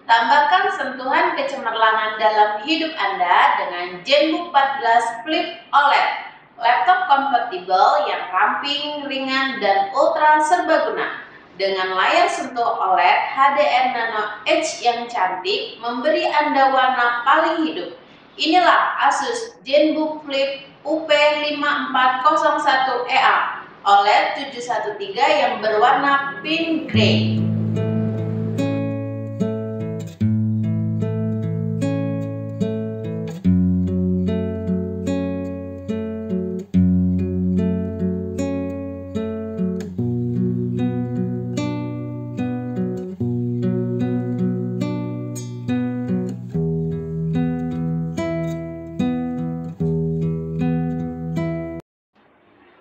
Tambahkan sentuhan kecemerlangan dalam hidup Anda dengan ZenBook 14 Flip OLED, laptop kompatibel yang ramping, ringan, dan ultra serbaguna. Dengan layar sentuh OLED HDR Nano Edge yang cantik, memberi Anda warna paling hidup. Inilah Asus ZenBook Flip UP5401EA OLED 713 yang berwarna pink grey.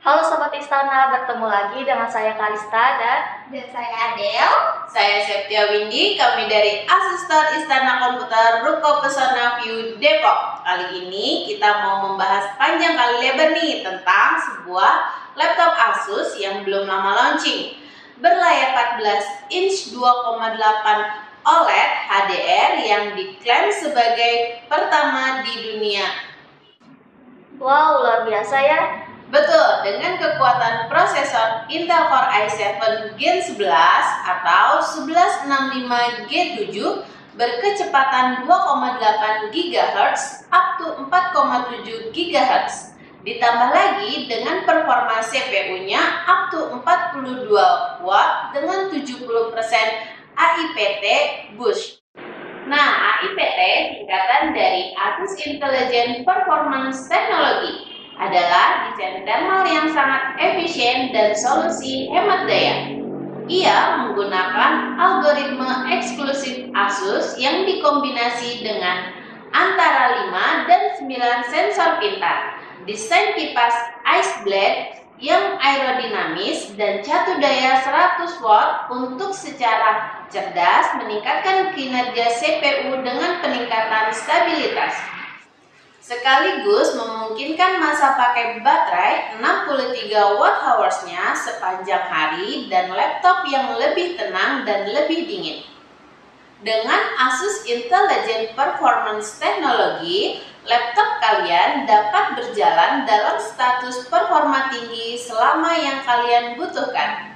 Halo Sobat Istana, bertemu lagi dengan saya Kalista dan saya Adel. Saya Septia Windy, kami dari Asus Store Istana Komputer Ruko Pesona View Depok. Kali ini kita mau membahas panjang kali lebar nih tentang sebuah laptop Asus yang belum lama launching. Berlayar 14 inch 2,8 OLED HDR yang diklaim sebagai pertama di dunia. wow, luar biasa ya. Betul, dengan kekuatan prosesor Intel Core i7 Gen 11 atau 1165G7 berkecepatan 2,8 GHz up to 4,7 GHz. Ditambah lagi dengan performa CPU-nya up to 42 watt dengan 70% AIPT boost. Nah, AIPT singkatan dari Asus Intelligent Performance Technology, adalah desain thermal yang sangat efisien dan solusi hemat daya. Ia menggunakan algoritma eksklusif Asus yang dikombinasi dengan antara 5 dan 9 sensor pintar, desain kipas Ice Blade yang aerodinamis dan catu daya 100 watt untuk secara cerdas meningkatkan kinerja CPU dengan peningkatan stabilitas. Sekaligus memungkinkan masa pakai baterai 63 Wh-nya sepanjang hari dan laptop yang lebih tenang dan lebih dingin. Dengan Asus Intelligent Performance Technology, laptop kalian dapat berjalan dalam status performa tinggi selama yang kalian butuhkan.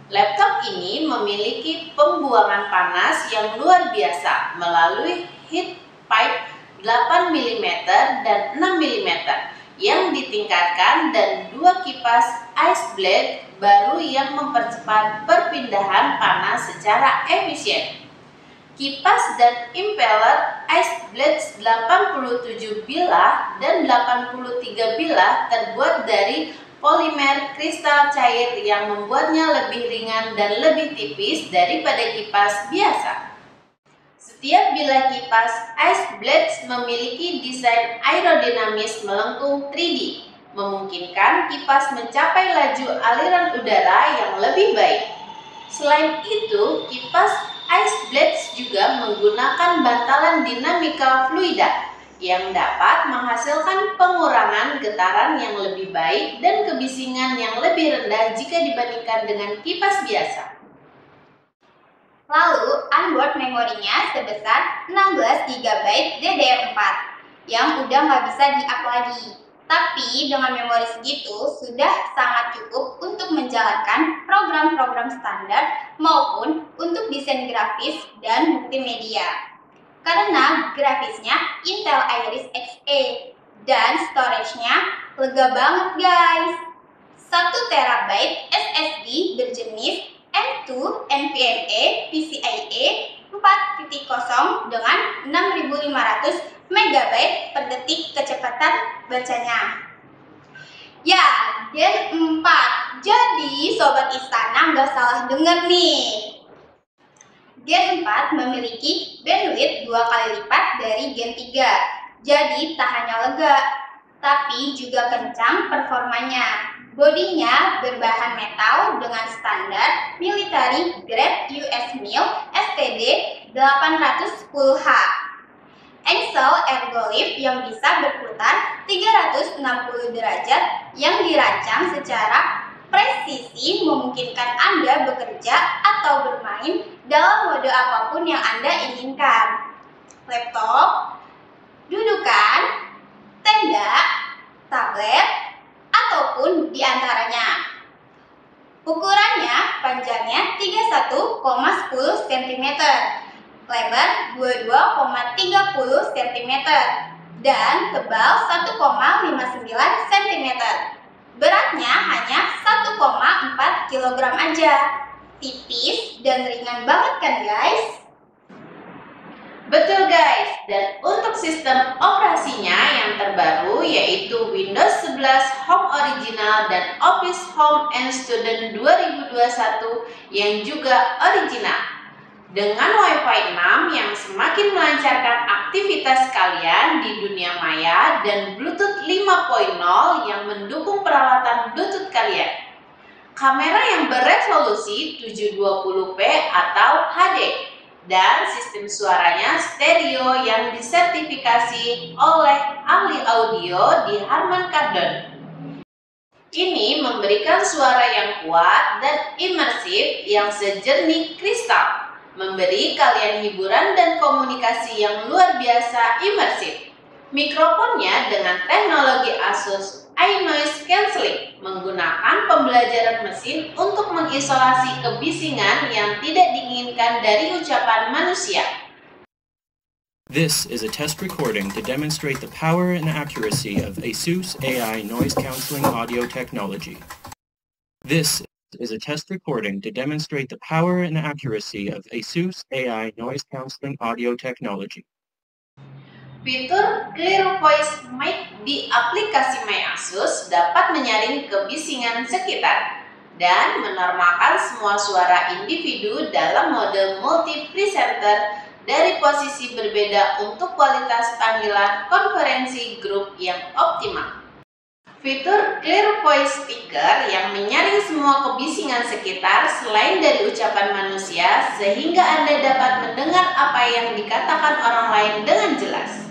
Laptop ini memiliki pembuangan panas yang luar biasa melalui heat pipe 8 mm dan 6 mm yang ditingkatkan dan 2 kipas Ice Blade baru yang mempercepat perpindahan panas secara efisien. Kipas dan impeller Ice Blade 87 bilah dan 83 bilah terbuat dari polimer kristal cair yang membuatnya lebih ringan dan lebih tipis daripada kipas biasa. Setiap bilah kipas Ice Blades memiliki desain aerodinamis melengkung 3D, memungkinkan kipas mencapai laju aliran udara yang lebih baik. Selain itu, kipas Ice Blades juga menggunakan bantalan dinamika fluida yang dapat menghasilkan pengurangan getaran yang lebih baik dan kebisingan yang lebih rendah jika dibandingkan dengan kipas biasa. Lalu, onboard memorinya sebesar 16 GB DDR4 yang udah nggak bisa di-up lagi. Tapi dengan memori segitu sudah sangat cukup untuk menjalankan program-program standar maupun untuk desain grafis dan multimedia. Karena grafisnya Intel Iris Xe dan storage-nya lega banget guys. 1 TB SSD berjenis M2 NVMe PCIe 4.0 dengan 6500 MB per detik kecepatan bacanya. Ya, Gen 4. Jadi Sobat Istana nggak salah dengar nih. Gen 4 memiliki bandwidth 2 kali lipat dari Gen 3. Jadi tak hanya lega, tapi juga kencang performanya. Bodinya berbahan metal dengan standar military grade US Mil STD 810H. Engsel ergolift yang bisa berputar 360 derajat yang dirancang secara Presisi memungkinkan Anda bekerja atau bermain dalam mode apapun yang Anda inginkan. Laptop, dudukan, tenda, tablet, ataupun diantaranya. Ukurannya panjangnya 31,10 cm, lebar 22,30 cm, dan tebal 1,59 cm. Beratnya hanya 1,4 kg aja. Tipis dan ringan banget kan guys? Betul guys, dan untuk sistem operasinya yang terbaru yaitu Windows 11 Home Original dan Office Home and Student 2021 yang juga original. Dengan Wi-Fi 6 yang semakin melancarkan aktivitas kalian di dunia maya dan Bluetooth 5.0 yang mendukung peralatan Bluetooth kalian. Kamera yang beresolusi 720p atau HD dan sistem suaranya stereo yang disertifikasi oleh ahli audio di Harman Kardon. Ini memberikan suara yang kuat dan imersif yang sejernih kristal, memberi kalian hiburan dan komunikasi yang luar biasa imersif. Mikrofonnya dengan teknologi Asus iNoise Cancelling menggunakan pembelajaran mesin untuk mengisolasi kebisingan yang tidak diinginkan dari ucapan manusia. This is a test recording to demonstrate the power and accuracy of ASUS AI noise cancelling audio technology. This is a test recording to demonstrate the power and accuracy of ASUS AI noise cancelling audio technology. Fitur Clear Voice Mic di aplikasi My Asus dapat menyaring kebisingan sekitar dan menormalkan semua suara individu dalam mode multi-presenter dari posisi berbeda untuk kualitas panggilan konferensi grup yang optimal. Fitur Clear Voice Speaker yang menyaring semua kebisingan sekitar selain dari ucapan manusia sehingga Anda dapat mendengar apa yang dikatakan orang lain dengan jelas.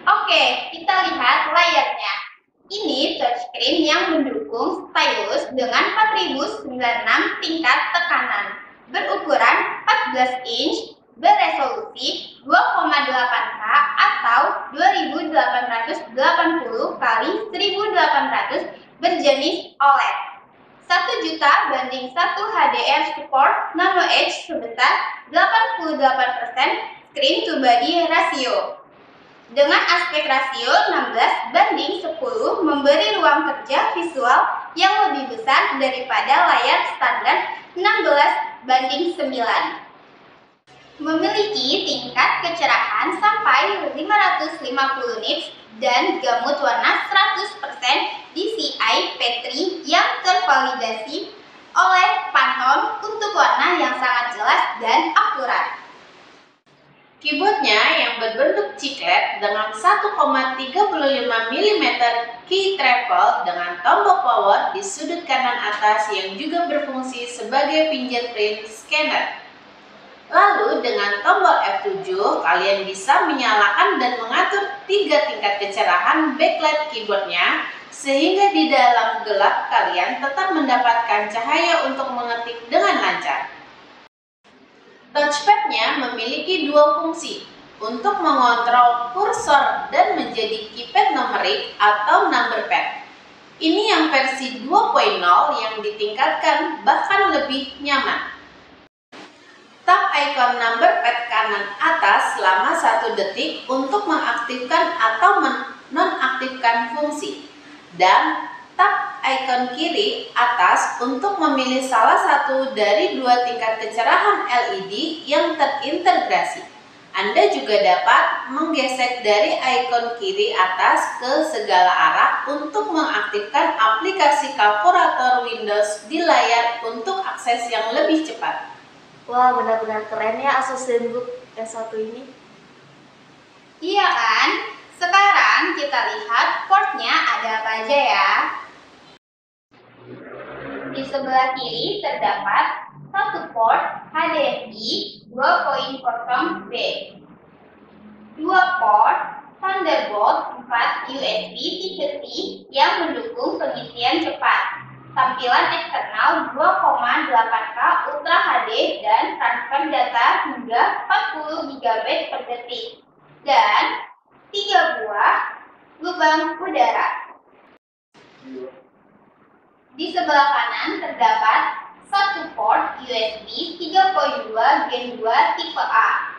Oke, kita lihat layarnya. Ini touchscreen yang mendukung stylus dengan 4096 tingkat tekanan, berukuran 14 inch, beresolusi 2,8K atau 2880 x 1800 berjenis OLED. 1 juta banding 1 HDR support Nano Edge sebesar 88% screen to body ratio. Dengan aspek rasio 16 banding 10 memberi ruang kerja visual yang lebih besar daripada layar standar 16 banding 9. Memiliki tingkat kecerahan sampai 550 nits dan gamut warna 100% DCI P3 yang tervalidasi oleh Pantone untuk warna yang sangat jelas dan akurat. Keyboardnya yang berbentuk ciklet dengan 1,35 mm key travel dengan tombol power di sudut kanan atas yang juga berfungsi sebagai fingerprint scanner. Lalu dengan tombol F7 kalian bisa menyalakan dan mengatur 3 tingkat kecerahan backlight keyboardnya sehingga di dalam gelap kalian tetap mendapatkan cahaya untuk mengetik dengan lancar. Touchpad-nya memiliki 2 fungsi untuk mengontrol kursor dan menjadi keypad numerik atau number pad. Ini yang versi 2.0 yang ditingkatkan bahkan lebih nyaman. Tap ikon number pad kanan atas selama 1 detik untuk mengaktifkan atau menonaktifkan fungsi. Dan tap ikon kiri atas untuk memilih salah satu dari 2 tingkat kecerahan LED yang terintegrasi. Anda juga dapat menggesek dari ikon kiri atas ke segala arah untuk mengaktifkan aplikasi kalkulator Windows di layar untuk akses yang lebih cepat. Wah, benar-benar keren ya Asus ZenBook S1 ini. Iya kan? Sekarang kita lihat portnya ada apa aja ya. Di sebelah kiri terdapat satu port HDMI 2.0B, 2 port Thunderbolt 4 USB Type-C yang mendukung pengisian cepat, tampilan eksternal 2,8K Ultra HD dan transfer data hingga 40 GB per detik, dan 3 buah lubang udara. Di sebelah kanan terdapat satu port USB 3.2 Gen 2 tipe A,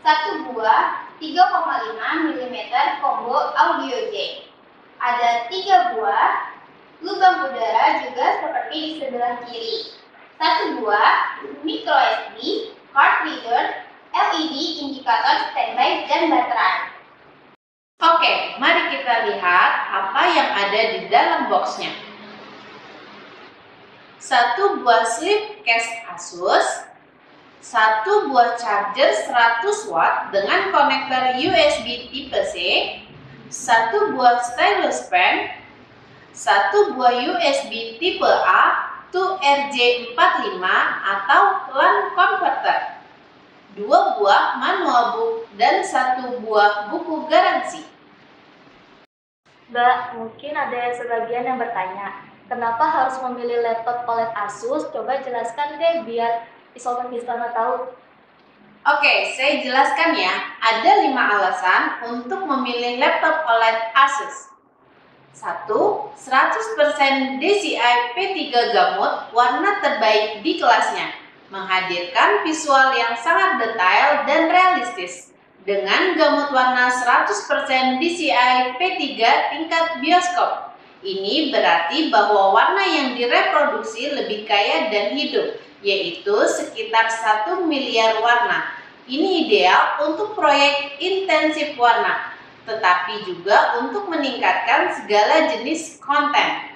satu buah 3,5 mm combo audio jack. Ada 3 buah lubang udara juga seperti di sebelah kiri, satu buah micro SD, card reader, LED indikator standby, dan baterai. Oke, mari kita lihat apa yang ada di dalam boxnya. Satu buah slip case Asus, satu buah charger 100 watt dengan konektor USB tipe C, satu buah stylus pen, satu buah USB tipe A to RJ45 atau LAN converter, 2 buah manual book, dan 1 buah buku garansi. Mbak, mungkin ada sebagian yang bertanya, kenapa harus memilih laptop OLED Asus? Coba jelaskan deh biar Sobat Istana tahu. Oke, saya jelaskan ya. Ada 5 alasan untuk memilih laptop OLED Asus. 1. 100% DCI P3 Gamut warna terbaik di kelasnya, menghadirkan visual yang sangat detail dan realistis. Dengan gamut warna 100% DCI P3 tingkat bioskop. Ini berarti bahwa warna yang direproduksi lebih kaya dan hidup, yaitu sekitar 1 miliar warna. Ini ideal untuk proyek intensif warna, tetapi juga untuk meningkatkan segala jenis konten.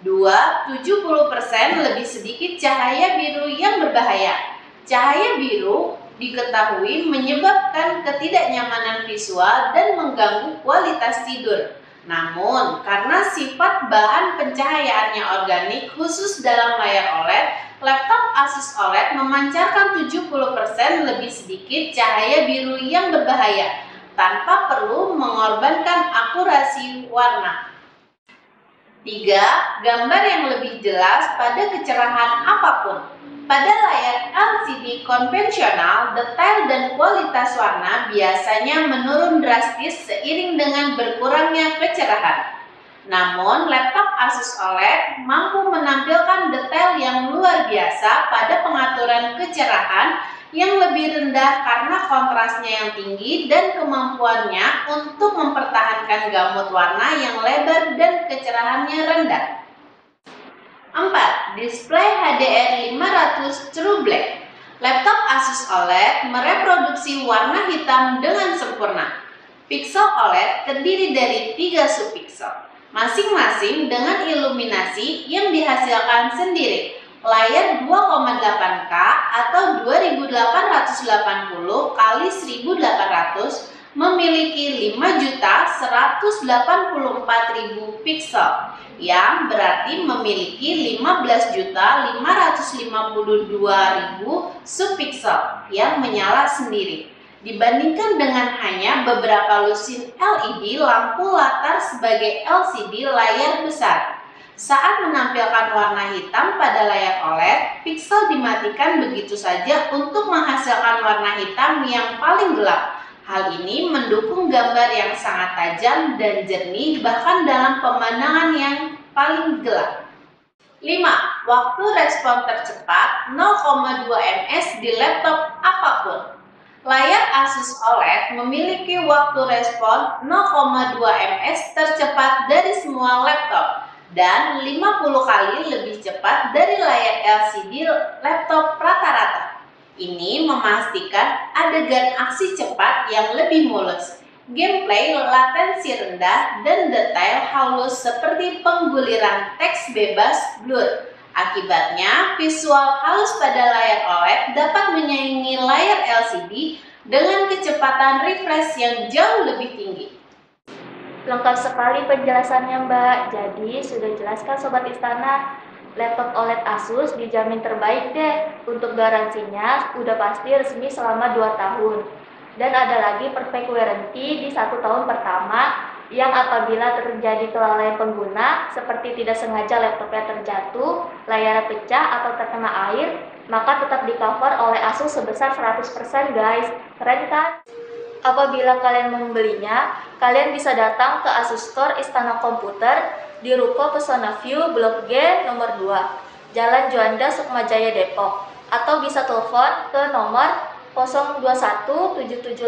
2. 70% lebih sedikit cahaya biru yang berbahaya. Cahaya biru diketahui menyebabkan ketidaknyamanan visual dan mengganggu kualitas tidur. Namun, karena sifat bahan pencahayaannya organik khusus dalam layar OLED, laptop Asus OLED memancarkan 70% lebih sedikit cahaya biru yang berbahaya, tanpa perlu mengorbankan akurasi warna. 3. Gambar yang lebih jelas pada kecerahan apapun. Pada layar LCD konvensional, detail dan kualitas warna biasanya menurun drastis seiring dengan berkurangnya kecerahan. Namun, laptop Asus OLED mampu menampilkan detail yang luar biasa pada pengaturan kecerahan yang lebih rendah karena kontrasnya yang tinggi dan kemampuannya untuk mempertahankan gamut warna yang lebar dan kecerahannya rendah. 4. Display HDR500 True Black. Laptop Asus OLED mereproduksi warna hitam dengan sempurna. Piksel OLED terdiri dari 3 subpiksel, masing-masing dengan iluminasi yang dihasilkan sendiri. Layar 2,8K atau 2880 x 1800 memiliki 5.184.000 piksel, yang berarti memiliki 15.552.000 subpiksel yang menyala sendiri. Dibandingkan dengan hanya beberapa lusin LED lampu latar sebagai LCD layar besar. Saat menampilkan warna hitam pada layar OLED, piksel dimatikan begitu saja untuk menghasilkan warna hitam yang paling gelap. Hal ini mendukung gambar yang sangat tajam dan jernih bahkan dalam pemandangan yang paling gelap. 5. Waktu respon tercepat 0,2 ms di laptop apapun. Layar Asus OLED memiliki waktu respon 0,2 ms tercepat dari semua laptop dan 50 kali lebih cepat dari layar LCD laptop rata-rata. Ini memastikan adegan aksi cepat yang lebih mulus, gameplay latensi rendah, dan detail halus seperti pengguliran teks bebas blur. Akibatnya, visual halus pada layar OLED dapat menyaingi layar LCD dengan kecepatan refresh yang jauh lebih tinggi. Lengkap sekali penjelasannya Mbak. Jadi sudah jelaskan Sobat Istana, laptop OLED Asus dijamin terbaik deh. Untuk garansinya udah pasti resmi selama 2 tahun. Dan ada lagi perfect warranty di 1 tahun pertama yang apabila terjadi kelalaian pengguna seperti tidak sengaja laptopnya terjatuh, layarnya pecah atau terkena air, maka tetap di-cover oleh Asus sebesar 100% guys. Keren kan? Apabila kalian membelinya, kalian bisa datang ke Asus Store Istana Komputer di Ruko Pesona View Blok G nomor 2, Jalan Juanda Sukmajaya Depok, atau bisa telepon ke nomor 0217784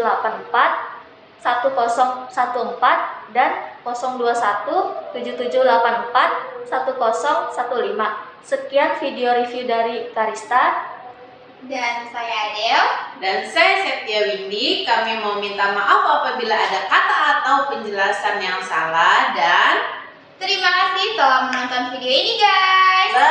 1014 dan 0217784 1015. Sekian video review dari Karista. Dan saya Adel. Dan saya Septia Windy. Kami mau minta maaf apabila ada kata atau penjelasan yang salah, dan terima kasih telah menonton video ini guys. bye.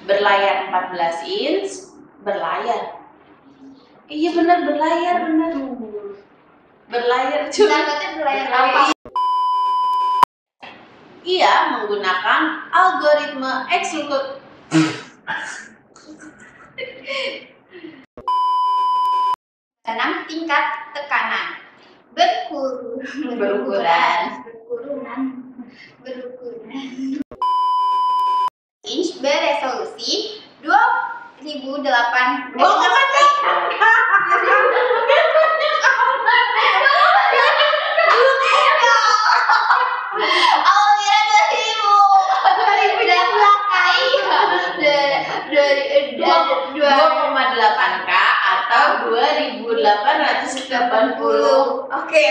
Berlayar 14 inch, berlayar. Iya benar, berlayar benar. Berlayar cuy. Takutnya berlayar apa? Ia menggunakan algoritma eksekutif. 6 tingkat tekanan. Berukuran. Inch beresolusi 2008. Oh kira 2000 dan belakang 2,8K atau 2880. Oke.